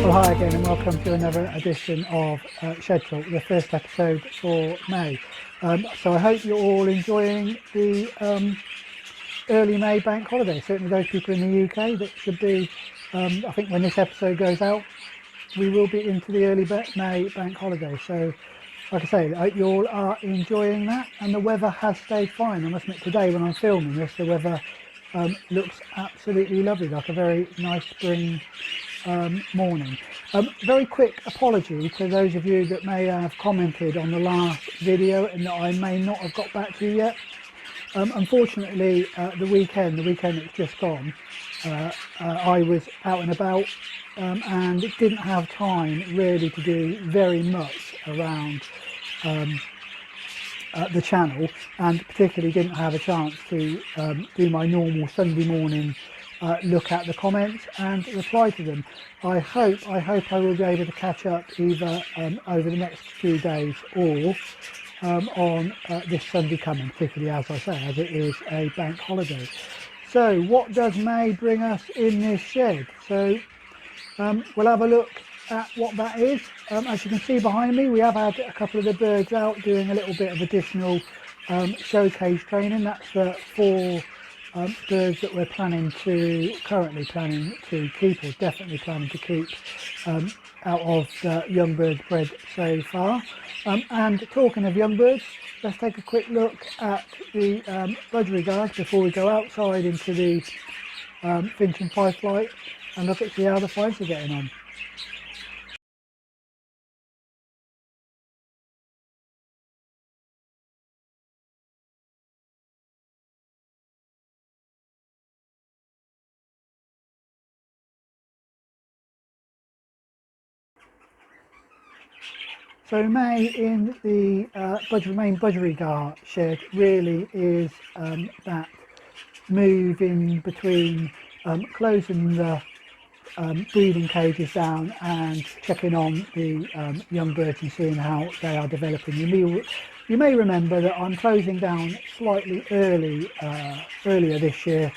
Well, hi again and welcome to another edition of Shed Talk, the first episode for May. So I hope you're all enjoying the early May bank holiday. Certainly those people in the UK, that should be, I think when this episode goes out, we will be into the early May bank holiday. So like I say, I hope you all are enjoying that, and the weather has stayed fine. I must admit, today when I'm filming this, the weather looks absolutely lovely, like a very nice spring morning. Very quick apology to those of you that may have commented on the last video and that I may not have got back to you yet. Unfortunately, the weekend that's just gone, I was out and about and didn't have time really to do very much around the channel, and particularly didn't have a chance to do my normal Sunday morning look at the comments and reply to them. I hope I will be able to catch up either over the next few days or on this Sunday coming, particularly as I say, as it is a bank holiday. So what does May bring us in this shed? So we'll have a look at what that is. As you can see behind me, we have had a couple of the birds out doing a little bit of additional showcase training. That's the 4 birds that we're currently planning to keep, or definitely planning to keep out of the young birds bred so far. And talking of young birds, let's take a quick look at the budgerigars before we go outside into the Finch and Fife flight and look at see how the flights are getting on. So May in the main budgerigar shed really is that move in between closing the breeding cages down and checking on the young birds and seeing how they are developing. You may remember that I'm closing down slightly earlier this year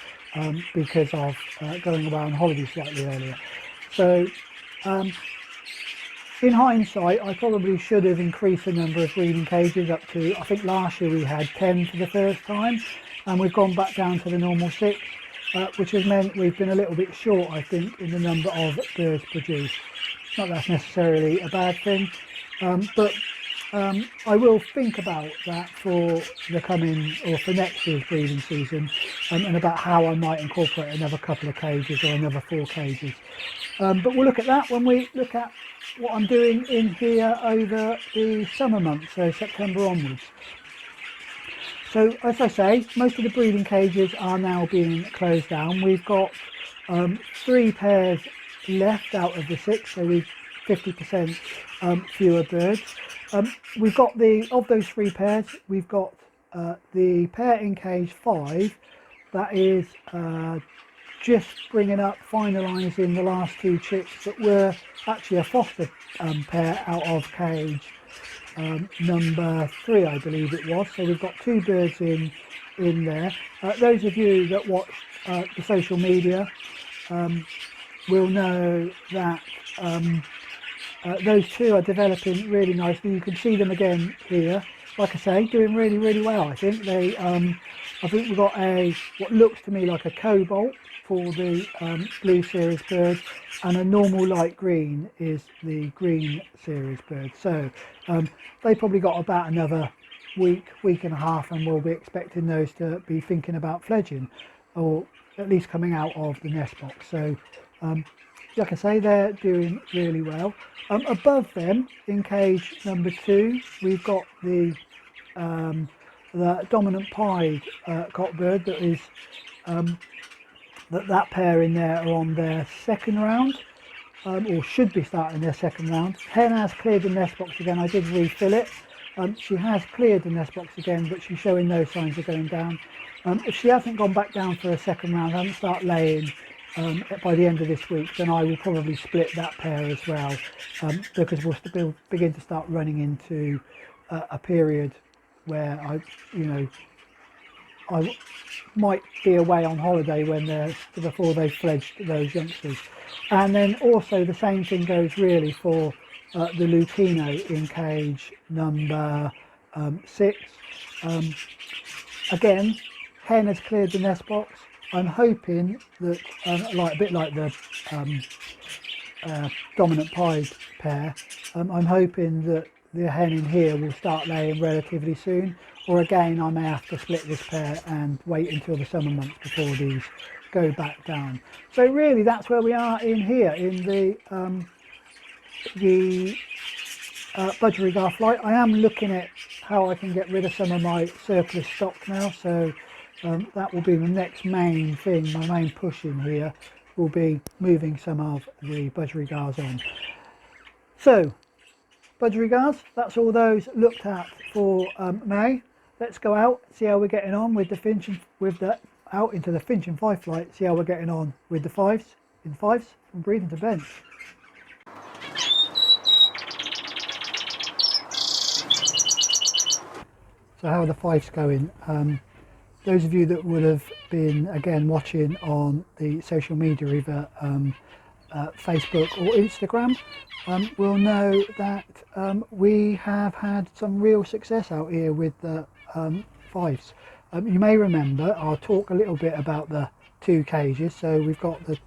because of going away on holiday slightly earlier. So in hindsight, I probably should have increased the number of breeding cages up to, I think last year we had 10 for the first time, and we've gone back down to the normal 6, which has meant we've been a little bit short, I think, in the number of birds produced. Not that that's necessarily a bad thing, but I will think about that for the coming, or for next year's breeding season, and about how I might incorporate another couple of cages or another 4 cages. But we'll look at that when we look at what I'm doing in here over the summer months, so September onwards. So as I say, most of the breeding cages are now being closed down. We've got 3 pairs left out of the 6, so we've 50% fewer birds. We've got of those 3 pairs, we've got the pair in cage 5 that is just bringing up, finalising the last 2 chicks that were actually a foster pair out of cage number 3, I believe it was. So we've got 2 birds in there. Those of you that watch the social media will know that those 2 are developing really nicely. You can see them again here. Like I say, doing really well. I think we've got what looks to me like a cobalt for the blue series birds, and a normal light green is the green series birds. So they probably got about another week and a half, and we'll be expecting those to be thinking about fledging, or at least coming out of the nest box. So like I say, they're doing really well. Above them in cage number 2, we've got the dominant pied cockbird that is that pair in there are on their 2nd round, or should be starting their 2nd round. Hen has cleared the nest box again. I did refill it. She has cleared the nest box again, but she's showing no signs of going down. If she hasn't gone back down for a 2nd round, hasn't started laying by the end of this week, then I will probably split that pair as well, because we'll begin to start running into a period where I might be away on holiday when before they've fledged those youngsters. And then also the same thing goes really for the Lutino in cage number 6. Again, hen has cleared the nest box. I'm hoping that, like a bit like the dominant pied pair, I'm hoping that the hen in here will start laying relatively soon, or again I may have to split this pair and wait until the summer months before these go back down. So really that's where we are in here in the Budgerigar flight. I am looking at how I can get rid of some of my surplus stock now, so that will be the next main thing. My main push in here will be moving some of the Budgerigars on. So Budgerigars, that's all those looked at for May. Let's go out, see how we're getting on with the Finch and out into the Finch and Fife flight, see how we're getting on with the Fifes from breeding to bench. So how are the Fifes going? Those of you that would have been again watching on the social media, either Facebook or Instagram, will know that we have had some real success out here with the Fifes. You may remember, I'll talk a little bit about the 2 cages. So we've got the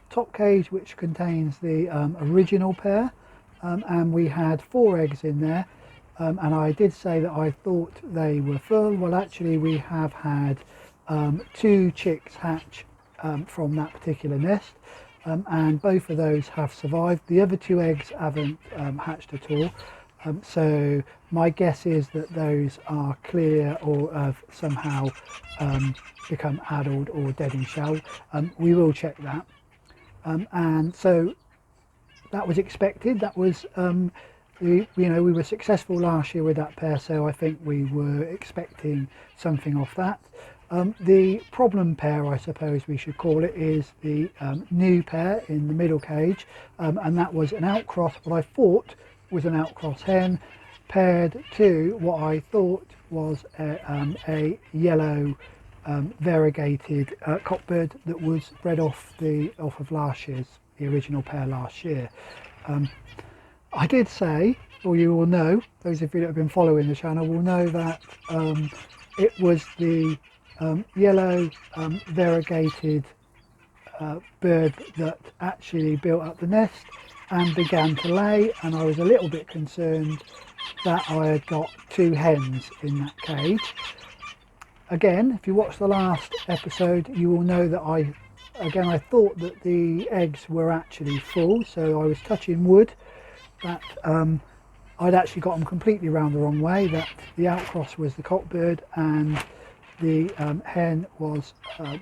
top cage, which contains the original pair, and we had 4 eggs in there. And I did say that I thought they were full. Well, actually we have had 2 chicks hatch from that particular nest, and both of those have survived. The other 2 eggs haven't hatched at all, so my guess is that those are clear or have somehow become addled or dead in shell. We will check that, and so that was expected. That was we were successful last year with that pair, so I think we were expecting something off that. The problem pair, I suppose we should call it, is the new pair in the middle cage, and that was an outcross, what I thought was an outcross hen, paired to what I thought was a yellow variegated cockbird that was bred off of last year's, the original pair last year. I did say, or you will know, those of you that have been following the channel will know that it was the yellow variegated bird that actually built up the nest and began to lay, and I was a little bit concerned that I had got 2 hens in that cage. Again, if you watch the last episode, you will know that I thought that the eggs were actually full, so I was touching wood that I'd actually got them completely round the wrong way, that the outcross was the cockbird and the hen was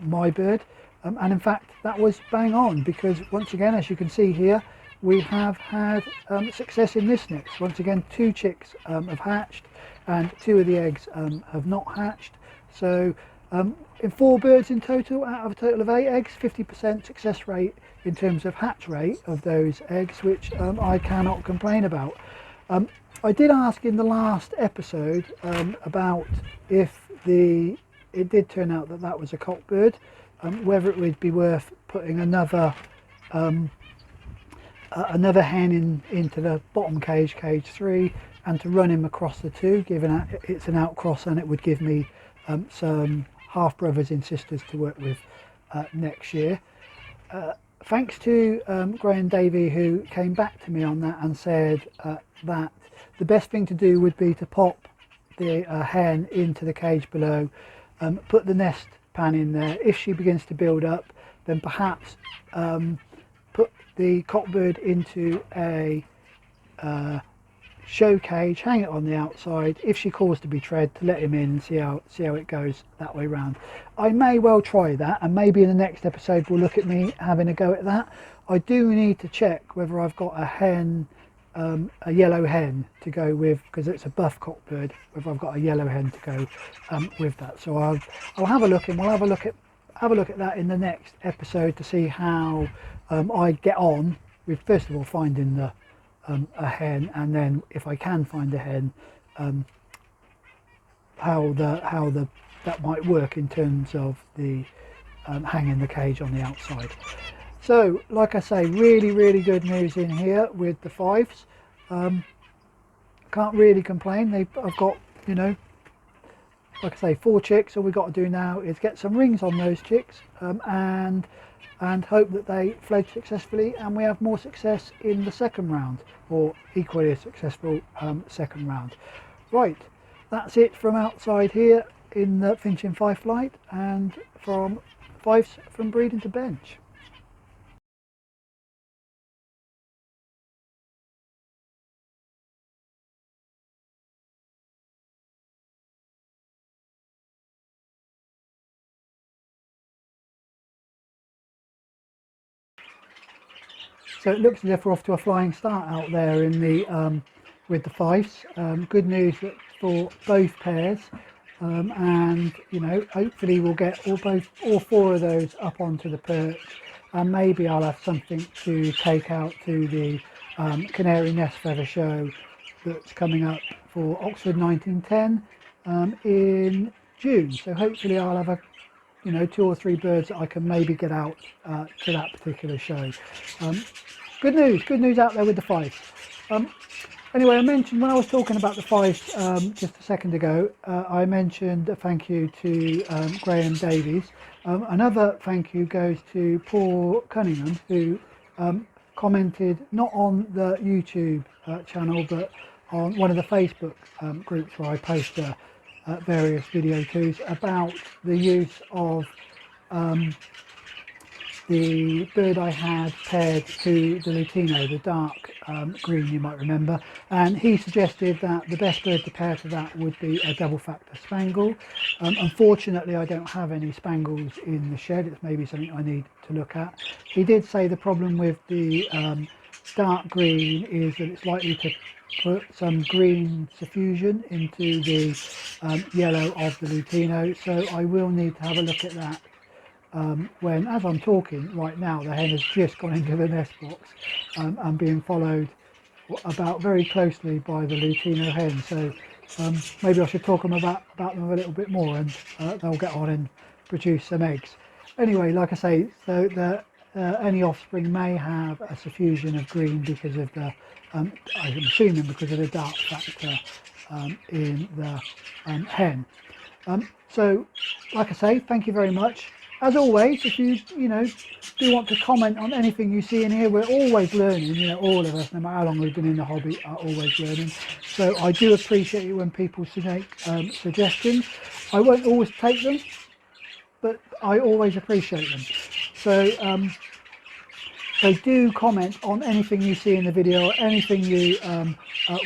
my bird, and in fact that was bang on, because once again, as you can see here, we have had success in this nest. Once again, 2 chicks have hatched and 2 of the eggs have not hatched. So in 4 birds in total out of a total of 8 eggs, 50% success rate in terms of hatch rate of those eggs, which I cannot complain about. I did ask in the last episode about if it did turn out that was a cockbird, whether it would be worth putting another hen into the bottom cage, cage 3, and to run him across the 2, given it's an outcross, and it would give me some half brothers and sisters to work with next year. Thanks to Graham Davey, who came back to me on that and said that the best thing to do would be to pop the hen into the cage below, put the nest pan in there. If she begins to build up, then perhaps put the cockbird into a show cage, hang it on the outside. If she calls to be tread, to let him in and see how it goes that way round. I may well try that, and maybe in the next episode we'll look at me having a go at that. I do need to check whether I've got a hen, a yellow hen to go with, because it's a buff cockbird, whether I've got a yellow hen to go with that. So I'll have a look, and we'll have a look at that in the next episode to see how I get on with, first of all, finding a hen, and then if I can find a hen, how the that might work in terms of the hanging the cage on the outside. So like I say, really good news in here with the Fifes. Can't really complain. I've got, you know, like I say, 4 chicks. All we've got to do now is get some rings on those chicks, and hope that they fledge successfully and we have more success in the second round, or equally a successful second round. Right, that's it from outside here in the Finch and Fife flight, and from Fifes from breeding to bench. So it looks as if we're off to a flying start out there in the with the Fifes. Good news for both pairs, and you know, hopefully we'll get all 4 of those up onto the perch, and maybe I'll have something to take out to the Canary Nest Feather Show that's coming up for Oxford 1910 in June. So hopefully I'll have a, you know, 2 or 3 birds that I can maybe get out to that particular show. Good news out there with the Fifes. Anyway, I mentioned when I was talking about the Fifes just a second ago, I mentioned a thank you to Graham Davies. Another thank you goes to Paul Cunningham, who commented not on the YouTube channel but on one of the Facebook groups where I post various video tools about the use of the bird I had paired to the Lutino, the dark green, you might remember, and he suggested that the best bird to pair to that would be a double factor spangle. Unfortunately I don't have any spangles in the shed. It's maybe something I need to look at. He did say the problem with the dark green is that it's likely to put some green suffusion into the yellow of the Lutino, so I will need to have a look at that. When, as I'm talking right now, the hen has just gone into the nest box and being followed about very closely by the Lutino hen. So maybe I should talk about them a little bit more, and they'll get on and produce some eggs. Anyway, like I say, so the any offspring may have a suffusion of green because of the, I'm assuming because of the dark factor in the hen. So, like I say, thank you very much. As always, if you do want to comment on anything you see in here, we're always learning. You know, all of us, no matter how long we've been in the hobby, are always learning. So I do appreciate it when people make suggestions. I won't always take them, but I always appreciate them. So do comment on anything you see in the video, or anything you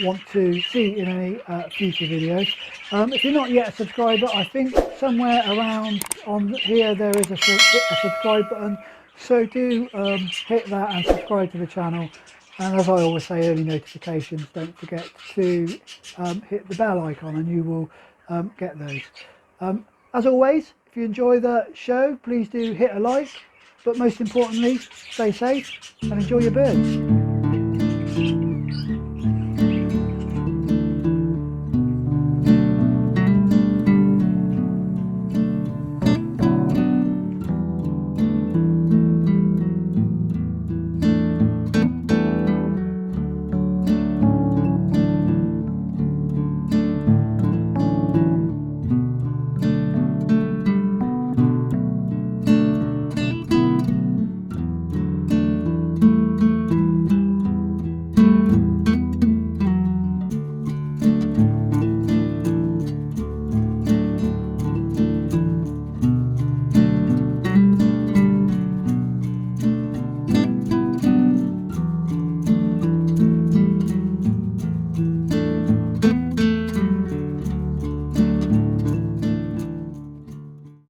want to see in any future videos. If you're not yet a subscriber, I think somewhere around on here there is a subscribe button, so do hit that and subscribe to the channel. And as I always say, early notifications, don't forget to hit the bell icon and you will get those. As always, if you enjoy the show, please do hit a like, but most importantly, stay safe and enjoy your birds.